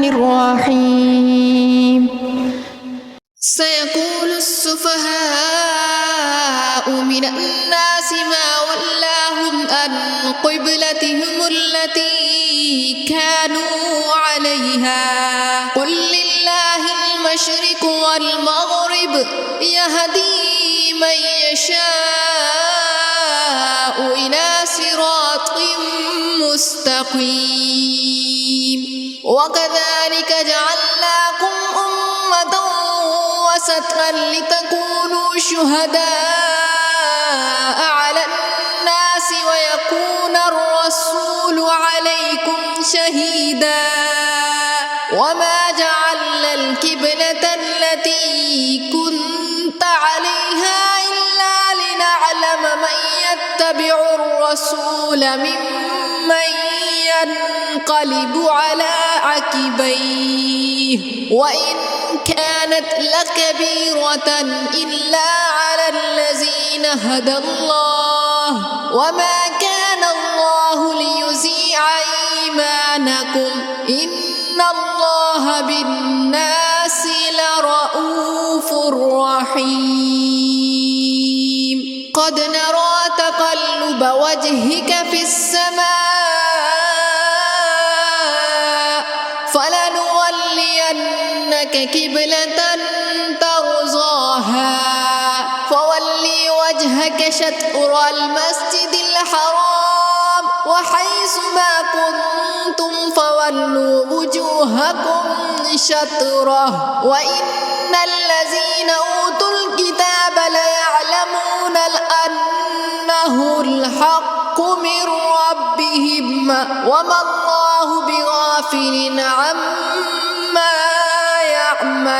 الرحمن الرحيم سيقول السفهاء من الناس ما ولاهم عن قبلتهم التي كانوا عليها قل لله المشرق والمغرب يهدي من يشاء إلى صراط مستقيم وكذلك جعلناكم أمة وسطا لتكونوا شهداء على الناس ويكون الرسول عليكم شهيدا وما جعلنا القبلة التي كنت عليها إلا لنعلم من يتبع الرسول ممن ينقلب على عقبيه وإن كانت لكبيرة إلا على الذين هدى الله وما كان الله ليضيع إيمانكم إن الله بالناس لرؤوف رحيم قد نرى تقلب وجهك في السماء فلنولينك قبلة ترضاها فولي وجهك شطر المسجد الحرام وحيث ما كنتم فولوا وجوهكم شطره وإن الذين أوتوا الكتاب ليعلمون أنه الحق من ربهم وما الله بغافل عما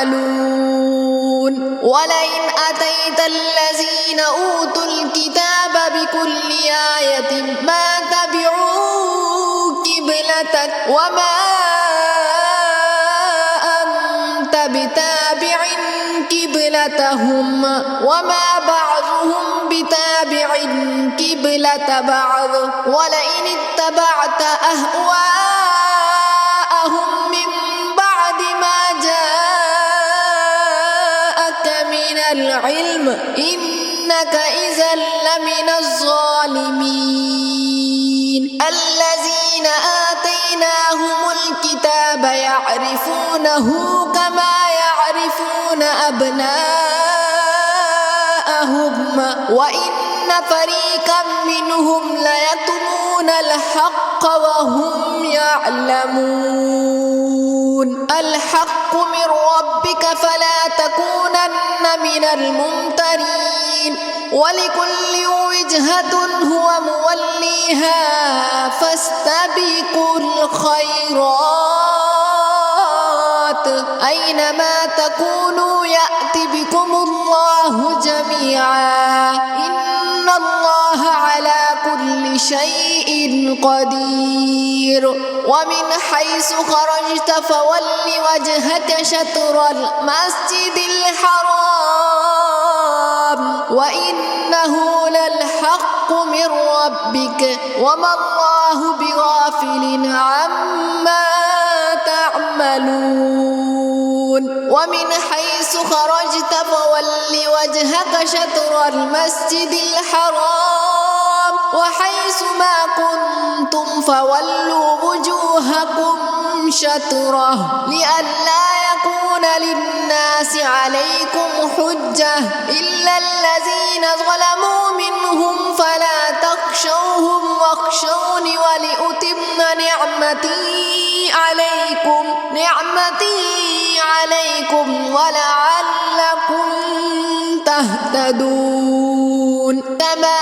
يعملون ولئن أتيت الذين أوتوا الكتاب بكل آية ما تبعوا قبلتك وما أنت بتابع قبلتهم وما بعضهم بتابع قبلة بعض ولئن اتبعت أهواءهم من بعد ما جاءك من العلم إنك إذا لمن الظالمين الذين آتيناهم الكتاب يعرفونه كما يعرفون أبناءهم وإن فريقا منهم ليكتمون الحق وهم يعلمون الحق من ربك فلا تكونن من الممترين ولكل وجهة هو موليها فاستبقوا الخيرات أينما تكونوا يأتي بكم الله جميعا إن الله على كل شيء قدير ومن حيث خرجت فول وجهك شطر المسجد الحرام وإنه للحق من ربك وما الله بغافل عما تعملون ومن حيث خرجت فول وجهك شطر المسجد الحرام وحيث ما كنتم فولوا وجوهكم شطره لئلا يكون للناس عليكم حجة إلا الذين ظلموا منهم فلا تخشوهم واخشون ولأتم نعمتي عليكم ولعلكم تهتدون كما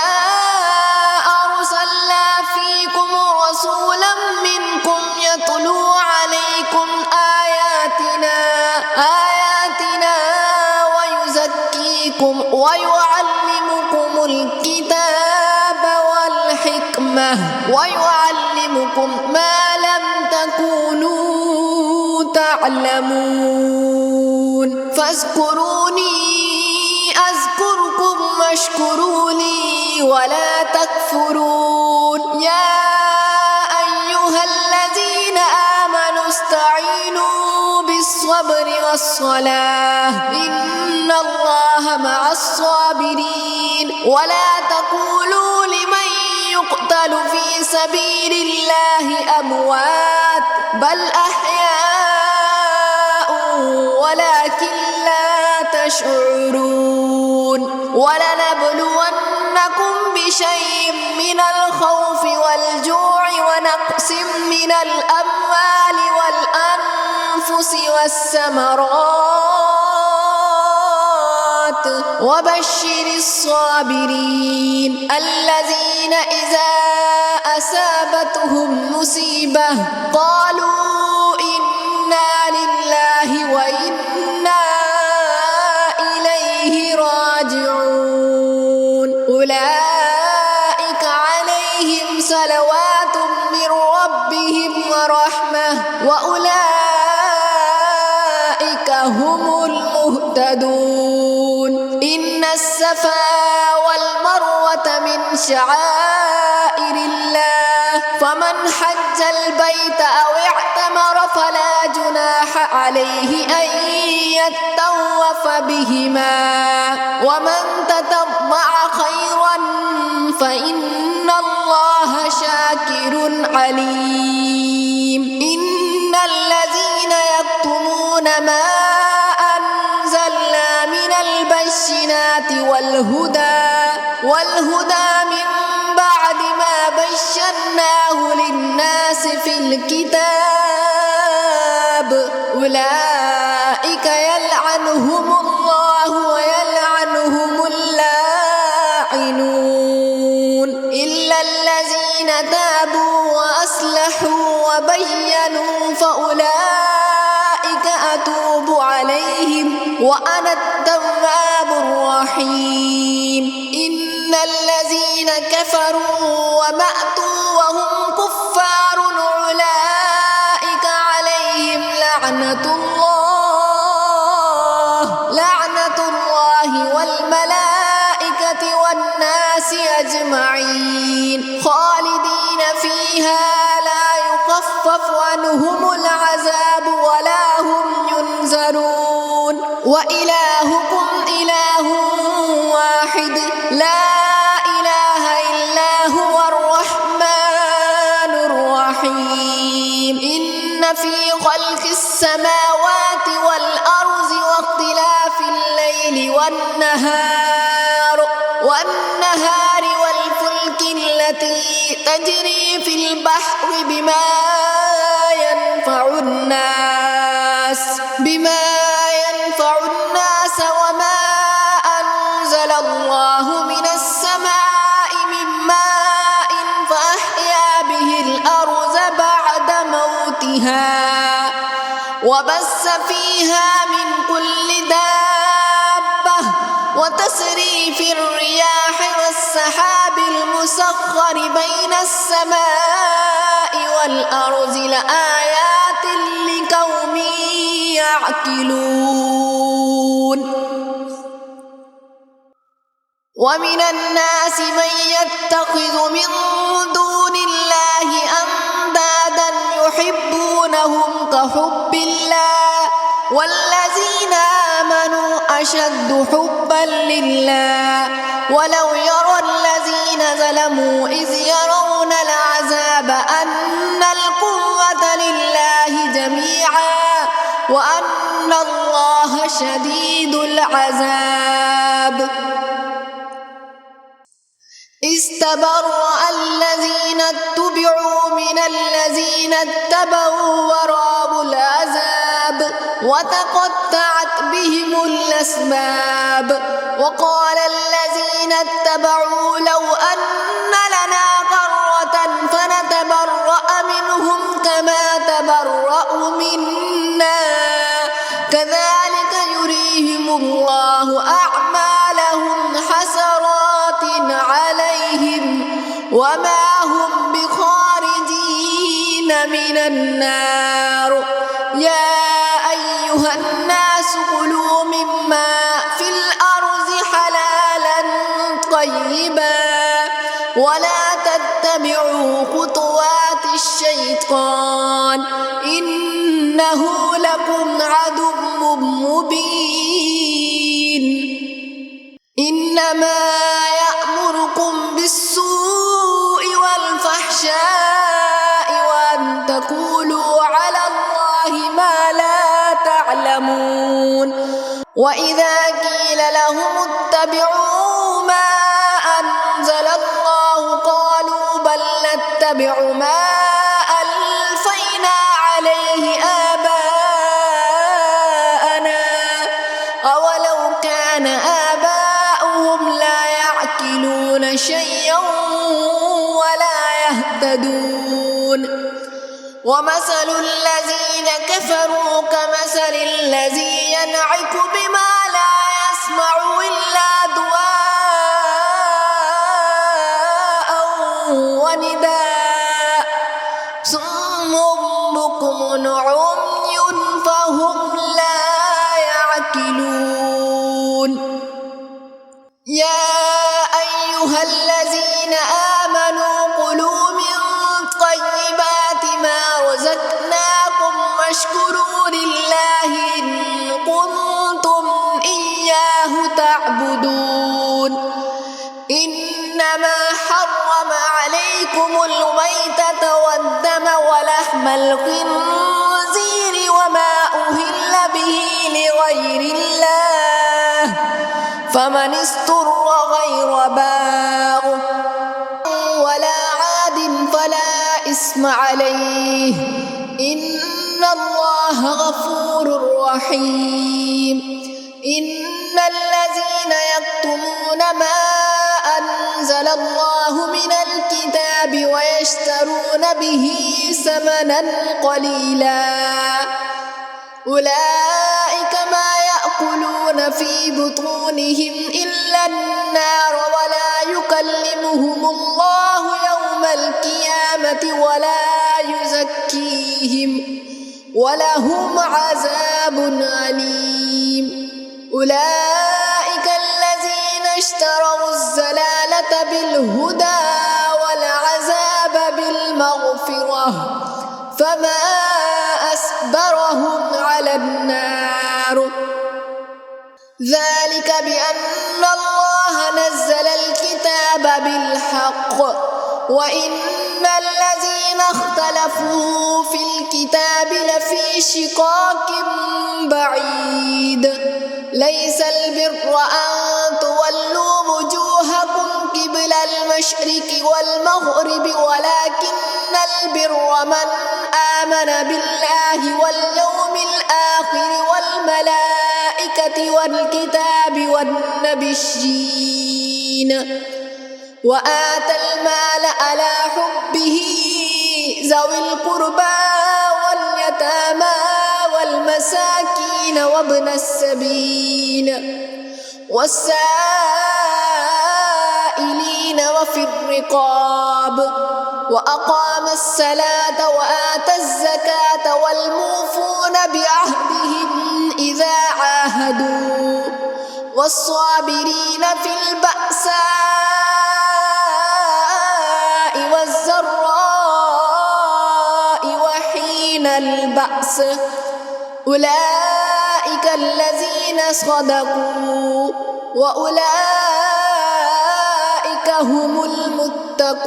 أرسلنا فيكم رسولا منكم يتلو عليكم آياتنا ويزكيكم ويعلمكم الكتاب والحكمة ويعلمكم ما لم تكونوا تعلمون فاذكروني أذكركم واشكروا لي ولا تكفرون يا أيها الذين آمنوا استعينوا الصلاة إن الله مع الصابرين ولا تقولوا لمن يقتل في سبيل الله أموات بل أحياء ولكن لا تشعرون ولنبلونكم بشيء من الخوف والجوع ونقص من الأموال والأنفس والثمرات وبشر الصابرين الذين إذا أصابتهم مصيبة قالوا إنا لله وإنا إليه راجعون أولئك عليهم صلوات من ربهم ورحمة وأولئك هم المهتدون إن الصفا والمروة من شعائر الله فمن حج البيت أو اعتمر فلا جناح عليه أن يطوف بهما ومن تطوع خيرا فإن الله شاكر عليم إن الذين يكتمون ما أنزلنا من البينات والهدى من بعد ما بشرناه للناس في الكتاب أولئك يلعنهم الله ويلعنهم اللاعنون إلا الذين تابوا وأصلحوا وبينوا فأولئك أتوب عليهم وأنا التواب الرحيم إن الذين كفروا وماتوا وهم كفار أولئك عليهم لعنة الله والملائكة والناس أجمعين خالدين فيها لا يخفف عنهم العذاب ولا هم ينذرون وإلهكم إله واحد لا إله إلا هو الرحمن الرحيم إن في خلق السماوات والأرض واختلاف الليل والنهار والفلك التي تجري في البحر بما ينفع الناس وما أنزل الله من السماء من ماء فأحيا به الأرض بعد موتها وبث فيها من كل دابة وتصريف الرياح والسحاب المسخر بين السماء والأرض لآيات لقوم يعقلون ومن الناس من يتخذ من دون الله أندادا يحبونهم كحب الله والذين آمنوا أشد حبا لله ولو يرى الذين ظلموا إذ يرون العذاب أن القوة لله جميعا وأن الله شديد العذاب استبرأ الذين اتبعوا من الذين اتبعوا ورأوا العذاب وتقطعت بهم الأسباب وقال الذين اتبعوا لو أن لنا كرة فنتبرأ منهم كما تبرأوا منا كذلك يريهم الله أعمالهم حسرات عليهم وما هم بخارجين من النار يا أيها الناس كلوا مما في الأرض حلالا طيبا ولا تتبعوا خطوات الشيطان إنه لكم عدو مبين إنما يأمركم بالسوء والفحشاء وأن تقولوا على الله ما لا تعلمون وإذا قيل لهم اتبعوا ما أنزل الله قالوا بل نتبع ما ألفينا عليه آباءنا أولو كان آباؤهم لا يعقلون شيئا ولا يهتدون ومثل الذين كفروا كمثل الذي ينعق بما لا يسمع إلا دعاء ونداء صم بكم عمي فهم لا يعقلون يا أيها الذين آمنوا كلوا من طيبات ما رزقناكم واشكروا لله إن كنتم إياه تعبدون إنما حرم عليكم الميتة والدم ولحم الخنزير وما أهل به لغير الله فمن اضطر غير باغ ولا عاد فلا إثم عليه إن الله غفور رحيم إن الذين يكتمون ما أنزل الله من الكتاب ويشترون به ثمنا قليلا أولئك ما يأكلون في بطونهم إلا النار ولا يكلمهم الله يوم القيامة ولا يزكيهم ولهم عذاب أليم أولئك الذين اشتروا الضلالة بالهدى والعذاب بالمغفرة فما أصبرهم على النار ذلك بأن الله نزل الكتاب بالحق وإن الذين اختلفوا في الكتاب لفي شقاق بعيد ليس البر أن تولوا وجوهكم قبل المشرق والمغرب ولكن البر من آمن بالله واليوم الآخر والملائكة والكتاب والنبيين وآتى المال على حبه ذوي القربى واليتامى والمساكين وابن السبيل والسائلين وفي الرقاب وأقام الصلاة وآتى الزكاة والموفون بعهدهم إذا عاهدوا والصابرين في البأساء والضراء وحين البأس أولئك الذين صدقوا وأولئك هم المتقون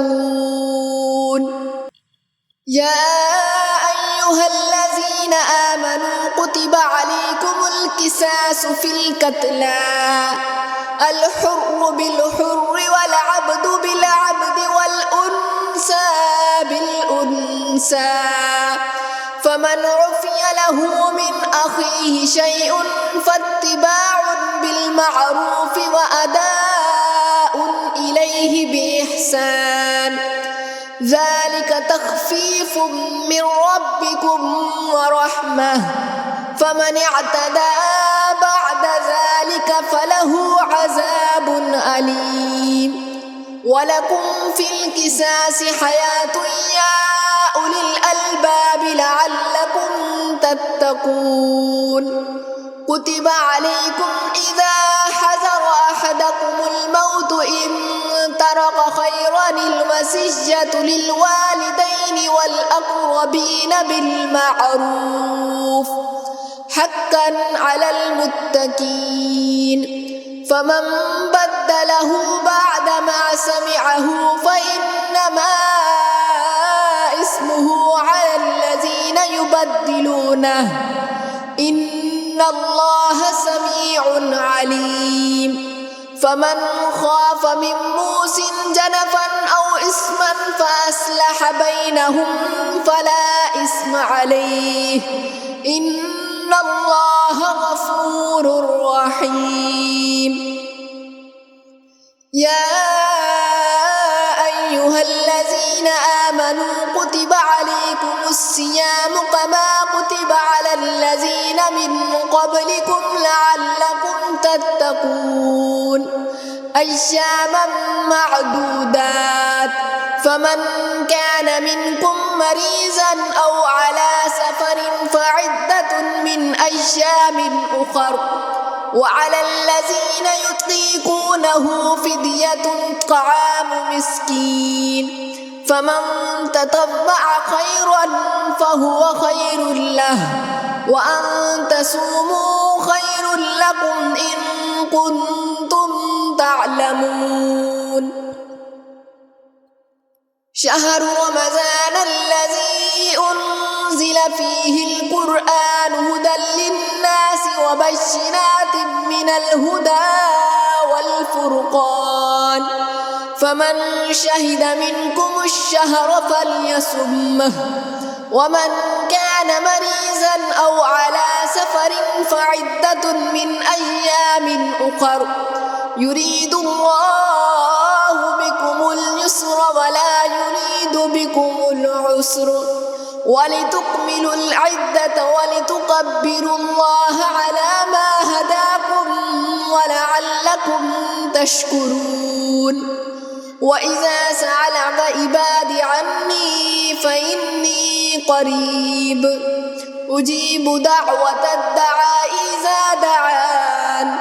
يا أيها الذين آمنوا كتب عليكم القصاص في القتلى الحر بالحر والعبد بالعبد والأنثى بالأنثى فمن عفي له من أخيه شيء فاتباع بالمعروف وأداء إليه بإحسان ذلك تخفيف من ربكم ورحمة فمن اعتدى بعد ذلك فله عذاب أليم ولكم في القصاص حياة يا أولي الألباب لعلكم تتقون كتب عليكم إذا حضر أحدكم الموت إن ترك خيرا الوصية للوالدين والأقربين بالمعروف حقا على المتقين فمن بدله بعدما سمعه فإنما اسمه على الذين يبدلونه إن الله سميع عليم فمن خاف من موص جنفا أو إثما فأصلح بينهم فلا إثم عليه إن الله غفور رحيم يا أيها الذين آمنوا كتب عليكم الصيام كما كتب على الذين من قبلكم لعلكم تتقون أياما معدودات فمن كان منكم مريضا أو على سفر فعدة من أيام أخر وعلى الذين يطيقونه فدية طعام مسكين فمن تطوع خيرا فهو خير له وأن تصوموا خير لكم إن كنتم تعلمون شهر رمضان الذي أنزل فيه القرآن هدى للناس وبشرات من الهدى والفرقان فمن شهد منكم الشهر فليصمه ومن كان مريضا أو على سفر فعدة من أيام أخر يريد الله بكم اليسر ولا يريد بكم العسر ولتكملوا العدة ولتكبروا الله على ما هداكم ولعلكم تشكرون وإذا سألك عبادي عني فإني قريب أجيب دعوة الداعي إذا دعان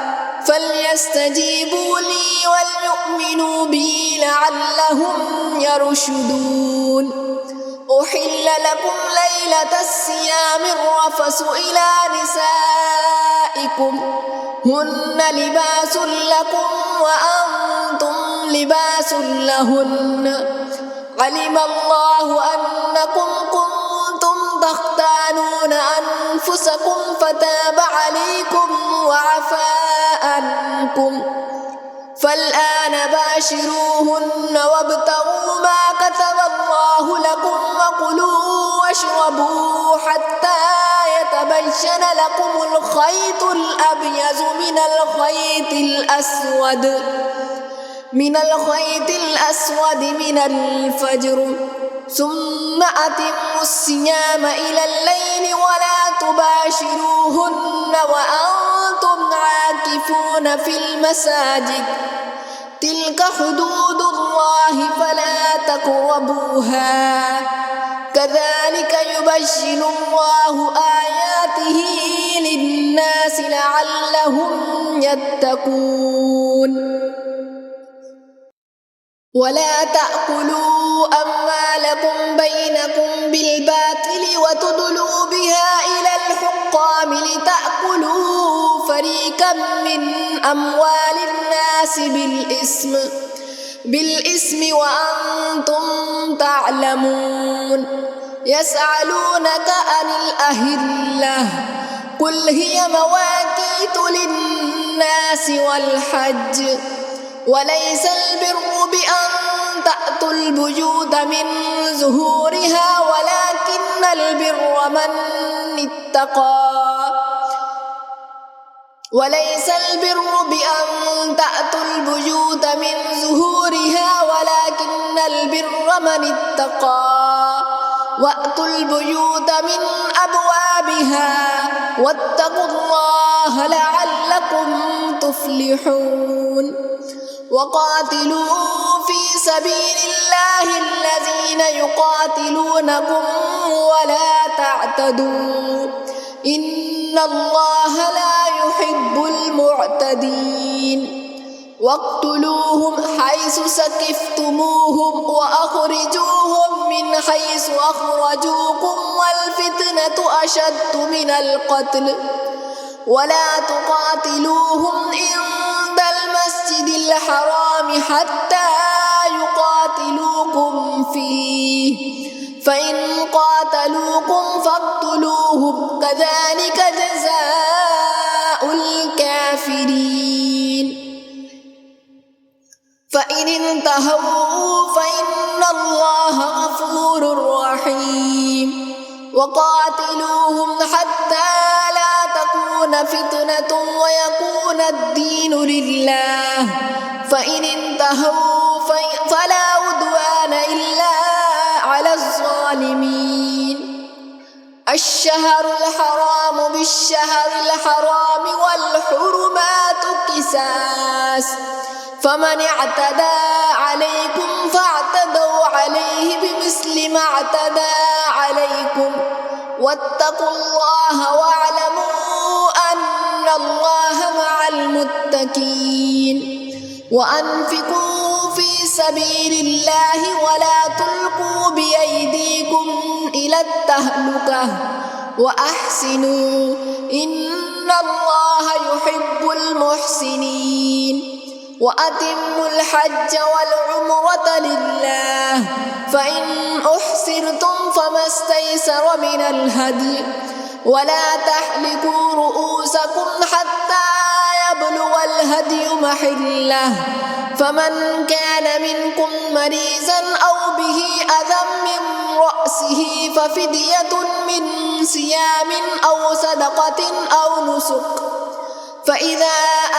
فليستجيبوا لي وليؤمنوا بي لعلهم يرشدون أحل لكم ليلة الصيام الرفث إلى نسائكم هن لباس لكم وأنتم لباس لهن علم الله أنكم كنتم تختانون أنفسكم فتاب عليكم وعفى عنكم فالآن باشروهن وابتغوا ما كتب الله لكم وكلوا واشربوا حتى يتبين لكم الخيط الأبيض من الخيط الأسود من الفجر ثم أتموا الصيام إلى الليل ولا تباشروهن وأنتم عاكفون في المساجد تلك حدود الله فلا تقربوها كذلك يبين الله آياته للناس لعلهم يتقون ولا تأكلوا أموالكم بينكم بالباطل وتدلوا بها إلى الحكام لتأكلوا فريقا من أموال الناس بالإثم وأنتم تعلمون يسألونك عن الأهلة قل هي مواقيت للناس والحج وليس البر بأن تأتوا البيوت من ظهورها ولكن البر من اتقى وليس البر بأن تأتوا البيوت من ظهورها ولكن البر من اتقى وأتوا البيوت من أبوابها واتقوا الله لعلكم تفلحون وقاتلوا في سبيل الله الذين يقاتلونكم ولا تعتدوا إن الله لا يحب المعتدين واقتلوهم حيث سكفتموهم وأخرجوهم من حيث أخرجوكم والفتنة أشد من القتل ولا تقاتلوهم عند المسجد الحرام حتى يقاتلوكم فيه فإن قاتلوكم فاقتلوهم كذلك جزاء الكافرين فإن انتهوا فإن الله غفور رحيم وقاتلوهم حتى لا تكون فتنة ويكون الدين لله فإن انتهوا فلا عدوان إلا على الظالمين الشهر الحرام بالشهر الحرام والحرمات قصاص فمن اعتدى عليكم فاعتدوا عليه بمثل ما اعتدى عليكم واتقوا الله واعلموا أن الله مع المتقين وأنفقوا في سبيل الله ولا تلقوا بأيديكم إلى التهلكة وأحسنوا إن الله يحب المحسنين وأتموا الحج والعمرة لله فإن أحسرتم فما استيسر من الهدي ولا تحلقوا رؤوسكم حتى يبلغ الهدي محله فمن كان منكم مريضا أو به أذى من رأسه ففدية من صيام أو صدقة أو نسك فإذا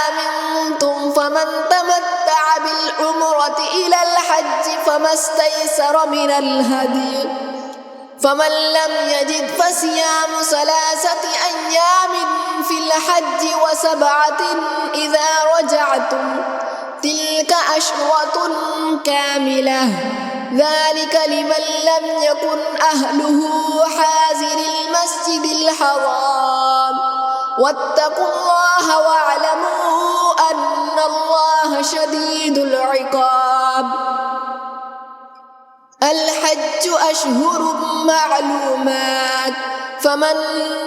أمنتم فمن تمتع بالعمرة إلى الحج فما استيسر من الهدي فمن لم يجد فصيام 3 أيام في الحج و7 إذا رجعتم تلك أشرة كاملة ذلك لمن لم يكن أهله حاضر المسجد الحرام واتقوا الله واعلموا أن الله شديد العقاب الحج أشهر معلومات فمن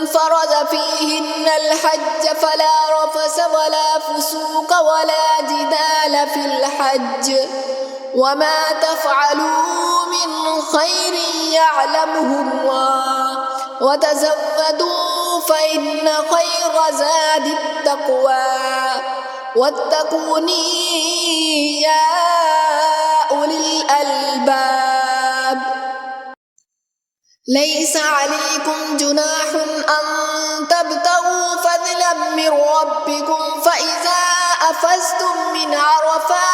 فرض فيهن الحج فلا رفث ولا فسوق ولا جدال في الحج وما تفعلوا من خير يعلمه الله وتزودوا فإن خير زاد التقوى واتقوني يا أولي الألباب ليس عليكم جناح أن تبتغوا فضلا من ربكم فإذا أفزتم من عرفات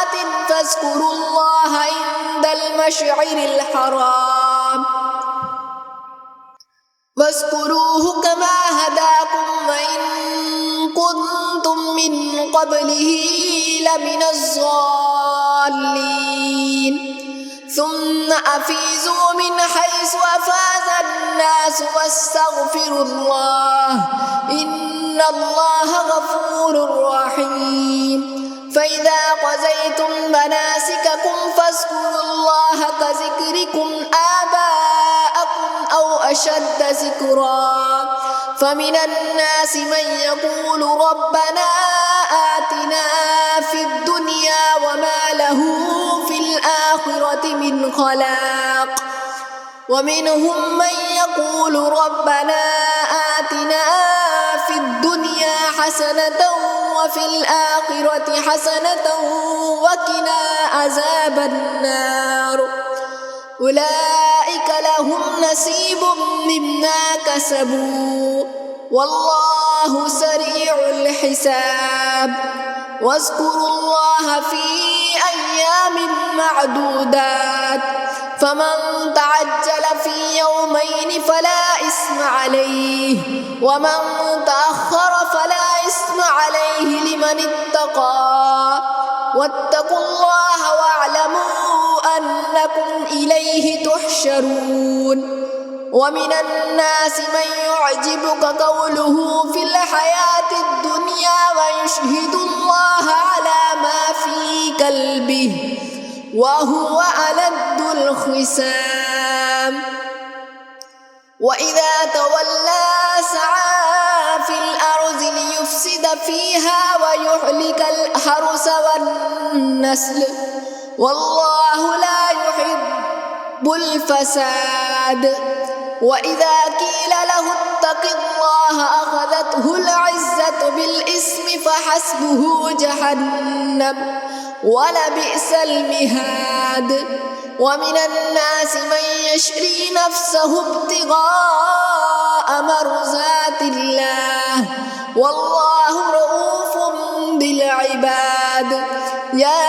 فاذكروا الله عند المشعر الحرام واذكروه كما هداكم وإن كنتم من قبله لمن الضالين ثم أفيزوا من حيث أفاز الناس واستغفروا الله إن الله غفور رحيم فإذا قضيتم مناسككم فاذكروا الله كذكركم آباءكم أو أشد ذكرا فمن الناس من يقول ربنا آتنا في الدنيا وما له في الآخرة من خلاق ومنهم من يقول ربنا آتنا في الدنيا حسنة وفي الآخرة حسنة وقنا عذاب النار أولئك لهم نصيب مما كسبوا والله سريع الحساب واذكروا الله في أيام معدودات فمن تعجل في يومين فلا إثم عليه ومن تأخر فلا إثم عليه لمن اتقى واتقوا الله واعلموا أنكم إليه تحشرون ومن الناس من يعجبك قوله في الحياة الدنيا ويشهد الله على ما في قلبه وهو ألد الخصام وإذا تولى سعى في الأرض فيها ويهلك الحرث والنسل والله لا يحب الفساد وإذا قيل له اتق الله أخذته العزة بالإثم فحسبه جهنم ولبئس المهاد ومن الناس من يشري نفسه ابتغاء مرضات الله والله رؤوف بالعباد يا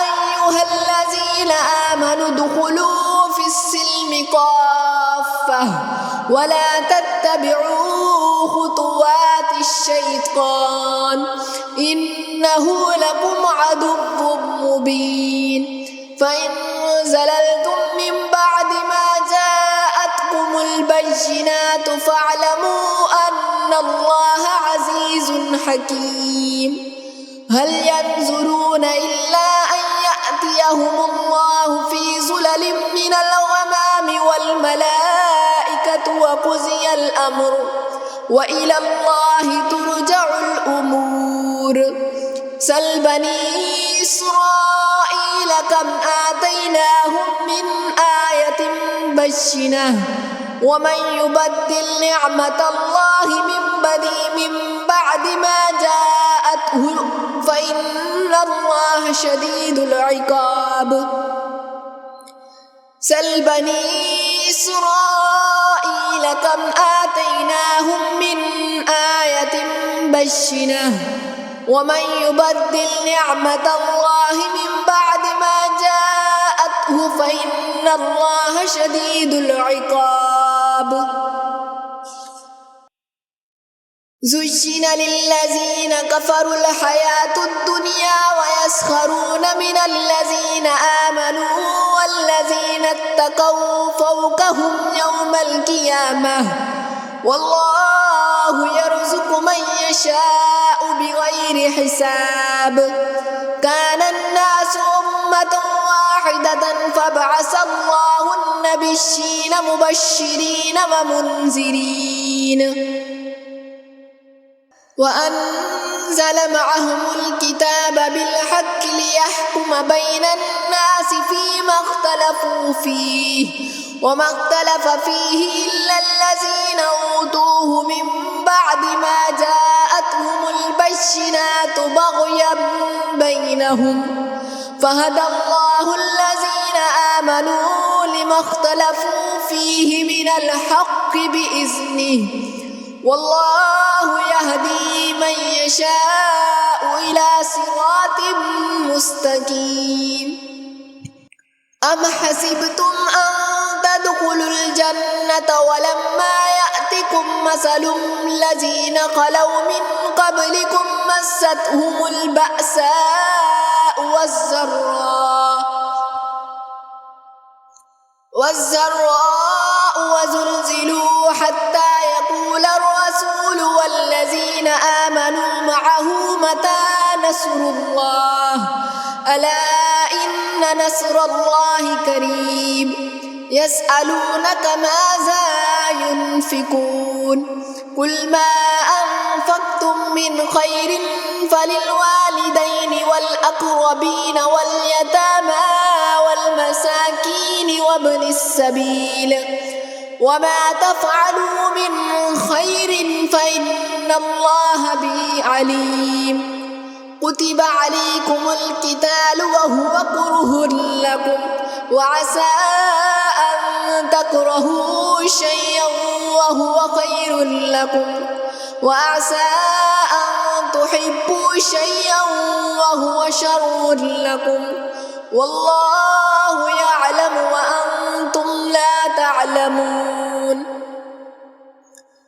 أيها الذين آمنوا ادخلوا في السلم كافة ولا تتبعوا خطوات الشيطان إنه لكم عدو مبين فإن زللتم من بعد ما جاءتكم البينات فاعلموا أن الله عزيز حكيم هل ينظرون إلا أن يأتيهم الله في ظلل من الغمام والملائكة وقضي الأمر وإلى الله ترجع الأمور سل بني إسرائيل كم آتيناهم من آية بينة ومن يبدل نعمة الله من بعد ما جاءته فإن الله شديد العقاب سل بني إسرائيل كم آتيناهم من آية بينة ومن يبدل نعمة الله من بعد ما جاءته فإن الله شديد العقاب زين للذين كفروا الحياة الدنيا ويسخرون من الذين آمنوا والذين اتقوا فوقهم يوم القيامة والله يرزق من يشاء بغير حساب كان الناس أمة واحدة فبعث الله النبيين مبشرين ومنذرين وأنزل معهم الكتاب بالحق ليحكم بين الناس فيما اختلفوا فيه وما اختلف فيه إلا الذين أوتوه من بعد ما جاءتهم البينات بغيا بينهم فهدى الله الذين آمنوا لما اختلفوا فيه من الحق بإذنه والله يهدي من يشاء إلى صراط مستقيم أم حسبتم أن تدخلوا الجنة ولما يأتكم مثل الذين خلوا من قبلكم مستهم البأساء والضراء وزلزلوا حتى يقول الرسول والذين آمنوا معه متى نصر الله ألا إن نصر الله قريب يسألونك ماذا ينفقون قل ما أنفقتم من خير فللوالدين والأقربين واليتامى والمساكين وابن السبيل وما تفعلوا من خير فإن الله به عليم كتب عليكم القتال وهو كره لكم وعسى أن تكرهوا شيئا وهو خير لكم وعسى أن تحبوا شيئا وهو شر لكم والله يعلم وأنتم لا تعلمون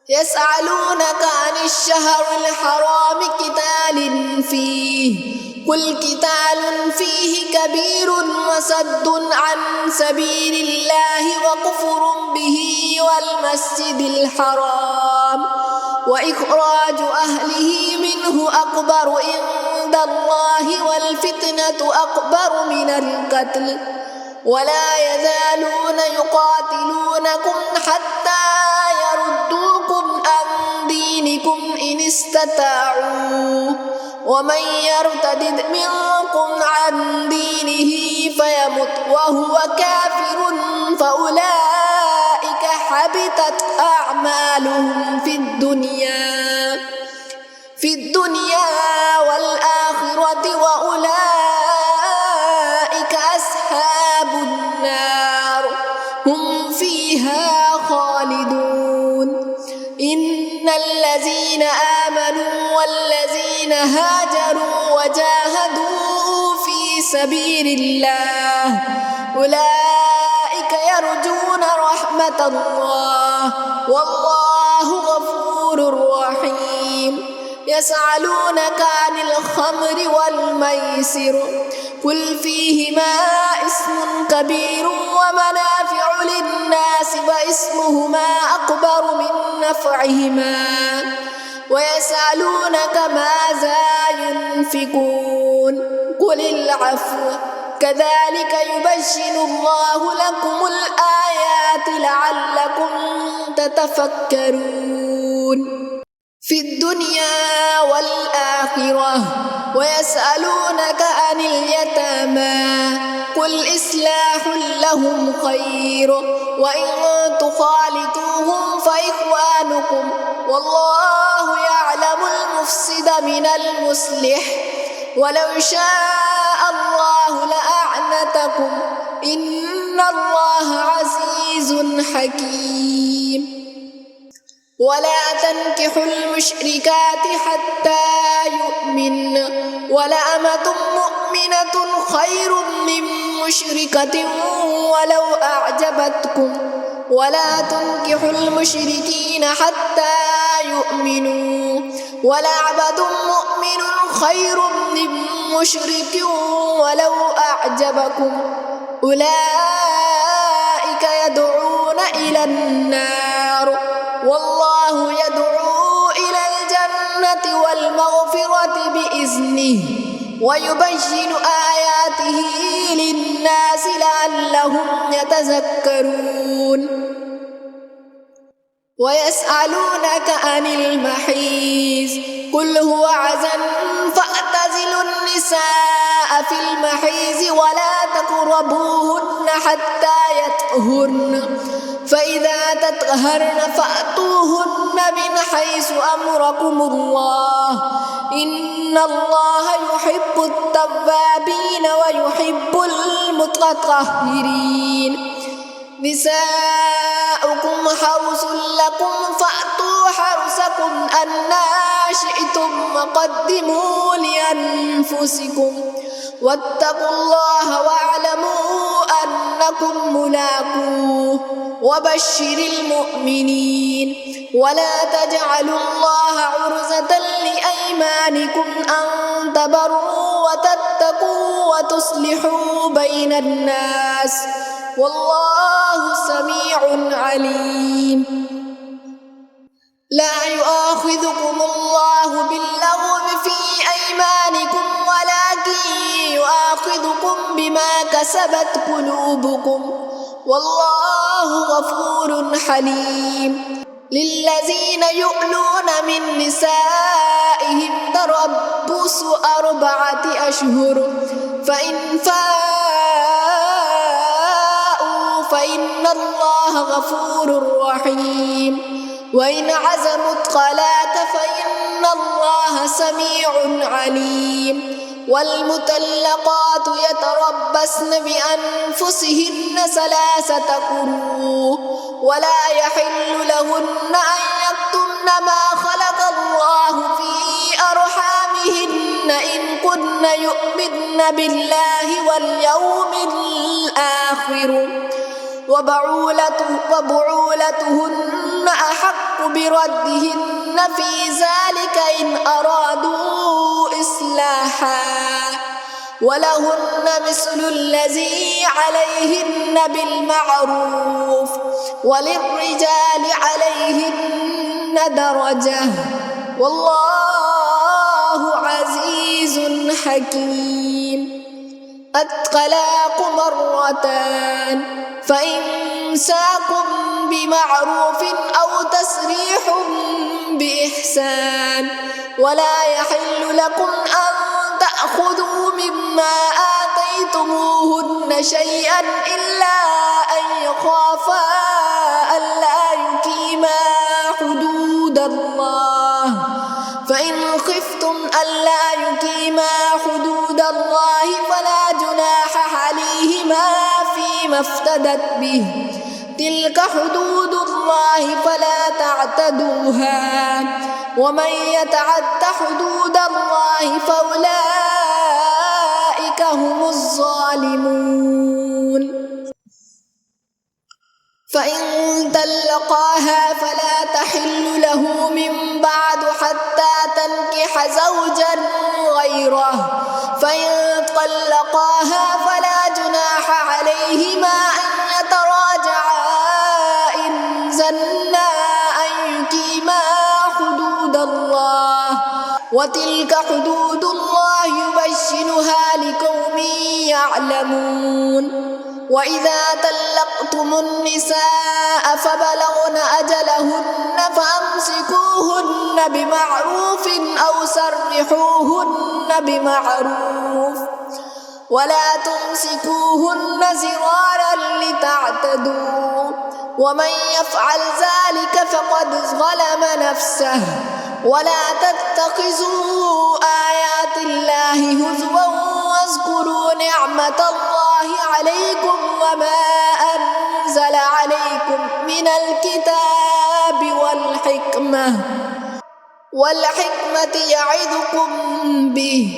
يسألونك عن الشهر الحرام قتال فيه قل قتال فيه كبير وصد عن سبيل الله وكفر به والمسجد الحرام وإخراج أهله منه أكبر عند الله والفتنة أكبر من القتل ولا يزالون يقاتلونكم حتى يردوكم عن دينكم فيكم إن استطاعوا ومن يرتد منكم عن دينه فيمت وهو كافر فأولئك حبطت أعمالهم في الدنيا والآخرة وأولئك أصحاب النار هم فيها خالدون إن الذين آمنوا والذين هاجروا وجاهدوا في سبيل الله أولئك يرجون رحمة الله والله غفور رحيم يسألونك عن الخمر والميسر قل فيهما اسم كبير ومنافع للناس واسمهما أكبر من نفعهما ويسألونك ماذا ينفقون قل العفو كذلك يبين الله لكم الآيات لعلكم تتفكرون في الدنيا والآخرة ويسألونك عن اليتامى قل إصلاح لهم خير وإن تخالطوهم فإخوانكم والله يعلم المفسد من المصلح ولو شاء الله لأعنتكم إن الله عزيز حكيم ولا تنكحوا المشركات حتى يؤمن ولأمة مؤمنة خير من مشركة ولو أعجبتكم ولا تنكحوا المشركين حتى يؤمنوا ولعبد مؤمن خير من مشرك ولو أعجبكم أولئك يدعون إلى النار والله يدعو إلى الجنة والمغفرة بإذنه ويبين آياته للناس لعلهم يتذكرون ويسألونك عن المحيض قل هو أذى فاعتزلوا النساء في المحيض ولا تقربوهن حتى يطهرن فإذا تطهرن فأتوهن من حيث أمركم الله إن الله يحب التوابين ويحب المتطهرين نساؤكم حرث لكم فأتوا حرثكم أنى شئتم وقدموا لأنفسكم واتقوا الله واعلموا أنكم ملاقوه وبشر المؤمنين ولا تجعلوا الله عرضة لأيمانكم أن تبروا وتتقوا وتصلحوا بين الناس والله سميع عليم لا يؤاخذكم الله باللغو في أيمانكم ولكن يؤاخذكم بما كسبت قلوبكم والله غفور حليم للذين يؤلون من نسائهم تربص 4 أشهر فإن فاءوا فإن الله غفور رحيم وإن عزموا الطلاق فإن الله سميع عليم والمطلقات يتربصن بأنفسهن 3 قروء ولا يحل لهن أن يكتمن ما خلق الله في أرحامهن إن كن يؤمن بالله واليوم الآخر وبعولتهن أحق بردهن في ذلك إن أرادوا إصلاحا ولهن مثل الذي عليهن بالمعروف وللرجال عليهن درجة والله عزيز حكيم الطلاق 2 فإمساك بمعروف أو تسريح بإحسان ولا يحل لكم أن تأخذوا مما آتيتموهن شيئا إلا أن يخافا ألا يقيما حدود الله فإن خفتم ألا يقيما حدود الله فلا جناح عليهما فيما افتدت به تلك حدود الله فلا تعتدوها ومن يتعد حدود الله فأولئك هم الظالمون فإن طلقاها فلا تحل له من بعد حتى تنكح زوجا غيره فإن طلقاها فلا جناح عليهما أن يتراجعا إن زنا أن يقيما حدود الله وتلك حدود الله يبينها لقوم يعلمون وإذا طلقتم النساء فبلغن أجلهن فأمسكوهن بمعروف أو سرحوهن بمعروف ولا تمسكوهن زرارا لتعتدوا ومن يفعل ذلك فقد ظلم نفسه ولا تتخذوا آيات الله هزوا واذكروا نعمة الله عليكم وما أنزل عليكم من الكتاب والحكمة يعظكم به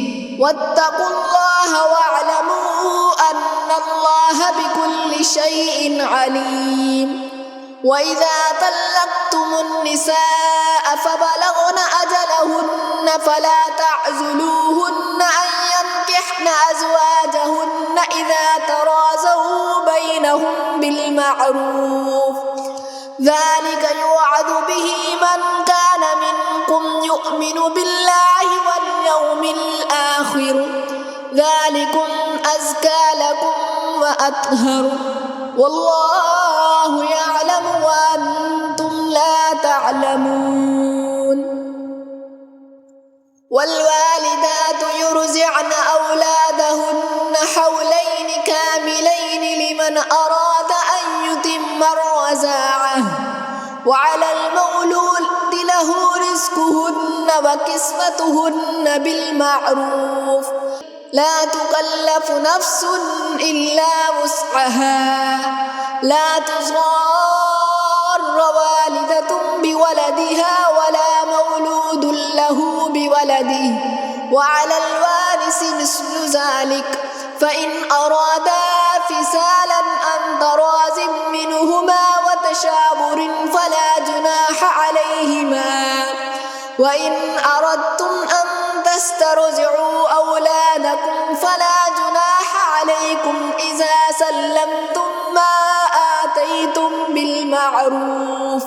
واتقوا الله واعلموا أن الله بكل شيء عليم وإذا طلقتم النساء فبلغن أجلهن فلا تعزلوهن أن ينكحن أزواجهن إذا تراضوا بينهم بالمعروف ذلك يوعظ به من كان منكم يؤمن بالله واليوم الآخر ذلكم أزكى لكم وأطهر والله يعلم وأنتم لا تعلمون والوالدات يرضعن أولادهن حولين كاملين لمن أراد أن يتم الرضاعة وعلى المولود له رزقهن وكسوتهن بالمعروف لا تكلف نفس إلا وسعها لا تضار والدة بولدها ولا مولود له بولده وعلى الوارث مثل ذلك فإن أرادا فصالا عن تراض منهما وتشاور فلا جناح عليهما وإن أردتم أن تسترضعوا أولادكم فلا جناح عليكم إذا سلمتم ما آتيتم بالمعروف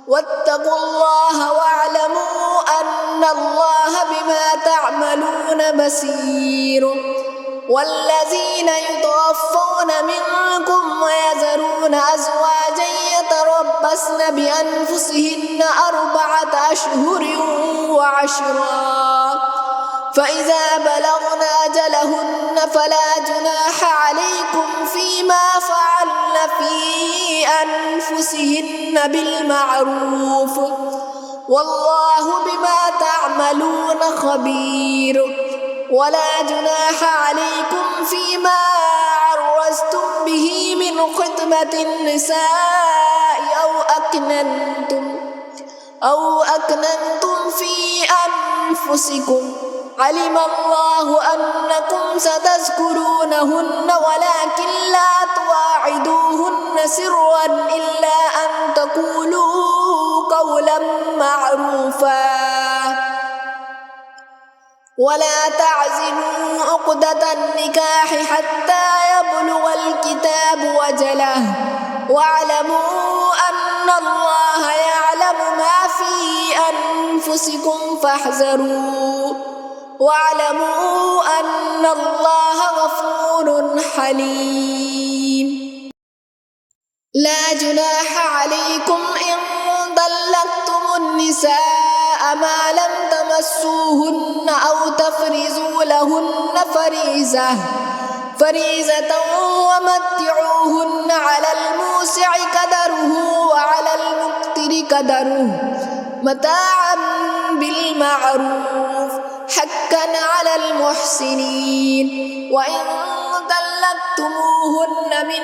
واتقوا الله واعلموا أن الله بما تعملون بصير والذين يتوفون منكم ويذرون أزواجا يتربصن بأنفسهن 4 أشهر وعشرا فإذا بلغن أجلهن فلا جناح عليكم فيما فعلن في أنفسهن بالمعروف والله بما تعملون خبير ولا جناح عليكم فيما عرضتم به من خطبة النساء أو أكننتم في أنفسكم علم الله أنكم ستذكرونهن ولكن لا تواعدوهن سرا إلا أن تقولوا قولا معروفا ولا تعزموا عقدة النكاح حتى يبلغ الكتاب وجله واعلموا أن الله يعلم ما في أنفسكم فاحذروا واعلموا أن الله غفور حليم لا جناح عليكم إن طلقتم النساء ما لم تمسوهن أو تفرزوا لهن فريزة ومتعوهن على الموسع قدره وعلى المقتر قدره متاعا بالمعروف حقا على المحسنين. وإن طلقتموهن من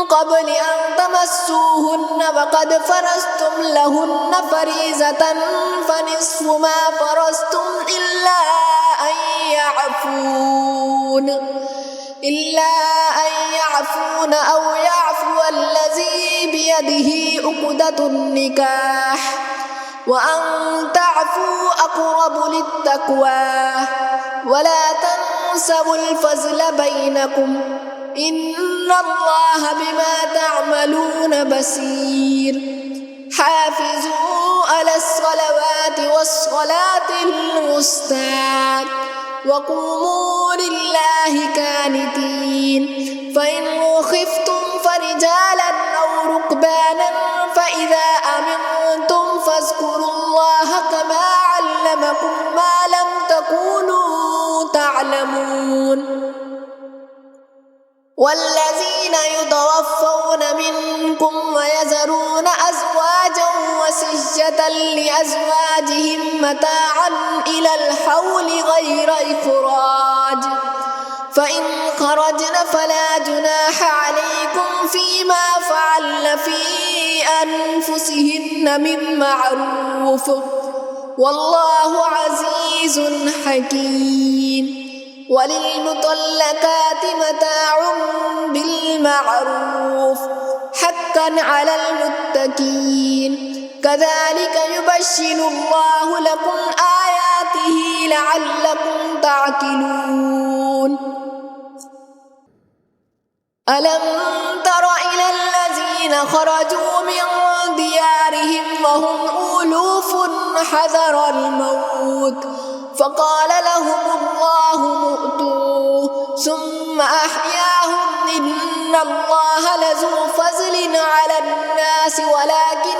قبل أن تمسوهن وقد فرضتم لهن فريضة فنصف ما فرضتم إلا أن يعفون أو يعفو الذي بيده عقدة النكاح وأن تعفوا أقرب للتقوى ولا تنسوا الفضل بينكم إن الله بما تعملون بصير. حافظوا على الصلوات والصلاة الوسطى وقوموا لله كانتين. فإن خفتم فرجالا أو ركبانا فإذا أمنتم فاذكروا الله كما علمكم ما لم تكونوا تعلمون. والذين يتوفون منكم ويذرون أزواجا وصية لأزواجهم متاعا إلى الحول غير إخراج فإن خرجن فلا جناح عليكم فيما فعلن في أنفسهن من معروف والله عزيز حكيم. وللمطلقات متاع بالمعروف حقا على المتقين. كذلك يبشر الله لكم آياته لعلكم تعقلون. ألم تر إلى الذين خرجوا من ديارهم وهم ألوف حذر الموت فقال لهم الله موتوا ثم أحياهم إن الله لذو فضل على الناس ولكن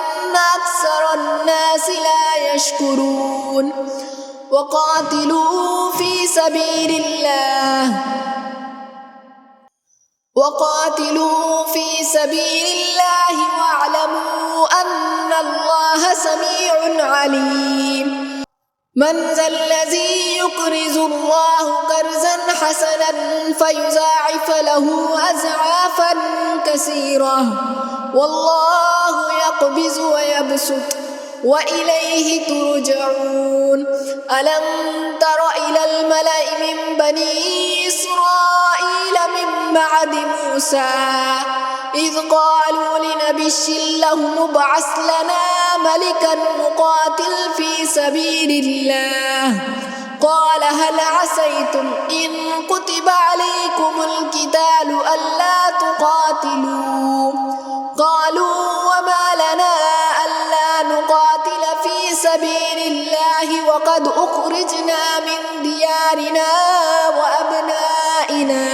أكثر الناس لا يشكرون. وقاتلوا في سبيل الله واعلموا أن الله سميع عليم. من ذا الذي يقرض الله قرضا حسنا فيضاعف له أضعافا كثيرة والله يقبض ويبسط وإليه ترجعون. ألم تر إلى الملأ من بني إسرائيل من بعد موسى إذ قالوا لنبي له ابعث لنا ملكا نقاتل في سبيل الله قال هل عسيتم إن كتب عليكم القتال ألا تقاتلوا قالوا وما لنا ألا نقاتل في سبيل الله وقد أخرجنا من ديارنا وأبنائنا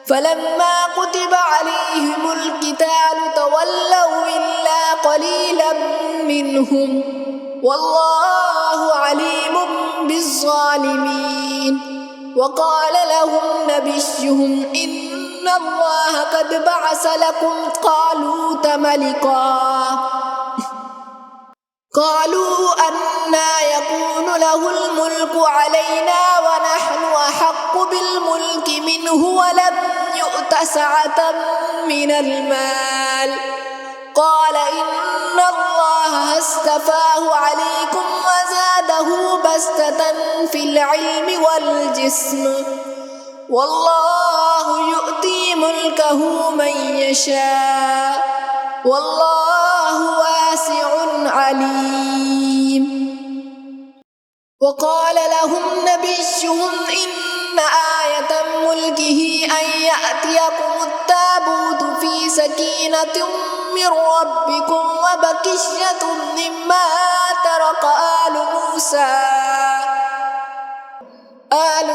فلما كتب عليهم القتال تولوا إلا قليلا منهم والله عليم بالظالمين. وقال لهم نبيهم إن الله قد بعث لكم طالوت ملكا قالوا أنى يكون له الملك علينا ونحن أحق بالملك منه ولم يؤت سعة من المال قال إن الله اصطفاه عليكم وزاده بسطة في العلم والجسم والله يؤتي ملكه من يشاء والله واسع عليم. وقال لهم نبيهم إن آية ملكه أن يأتيكم التابوت في سكينة من ربكم وبقية مما ترك آل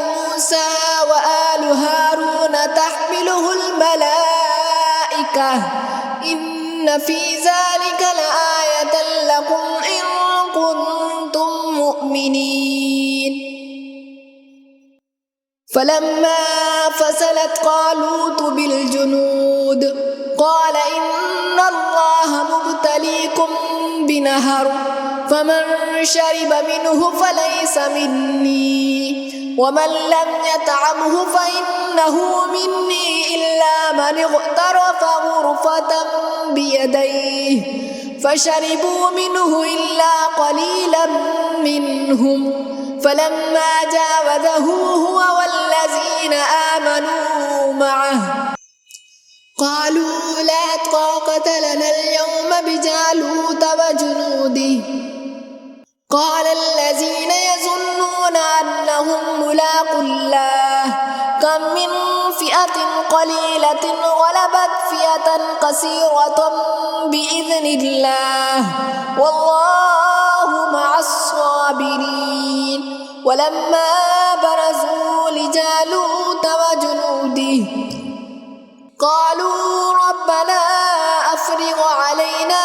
موسى وآل هارون تحمله الملائكة إن في ذلك لآية لكم كنتم مؤمنين فلما فصلت طالوت بالجنود قال إن الله مبتليكم بنهر فمن شرب منه فليس مني ومن لم يطعمه فإنه مني إلا من اغترف غرفة بيديه فشربوا منه إلا قليلا منهم فلما جاوزه هو والذين آمنوا معه قالوا لا طاقة لنا اليوم بجالوت وجنوده قال الذين يظنون أنهم ملاقو الله كم من فئة قليلة غلبت فئة كثيرة بإذن الله والله مع الصابرين ولما برزوا لجالوت وجنوده قالوا ربنا أفرغ علينا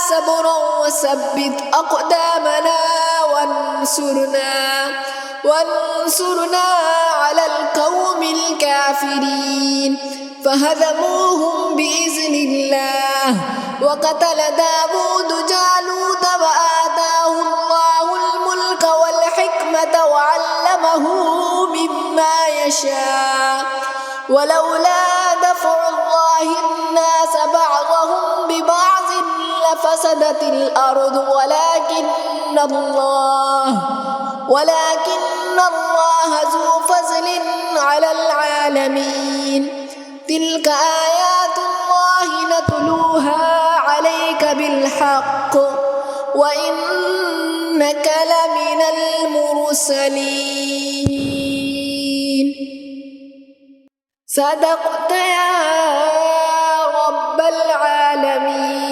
صبرا وثبت أقدامنا وانصرنا على القوم الكافرين فهزموهم بإذن الله وقتل داود جالوت وآتاه الله الملك والحكمة وعلمه مما يشاء ولولا دفع الله الناس بعضهم ببعض لفسدت الأرض ولكن الله ذو فضل على العالمين تلك آيات الله نتلوها عليك بالحق وإنك لمن المرسلين صدقت يا رب العالمين.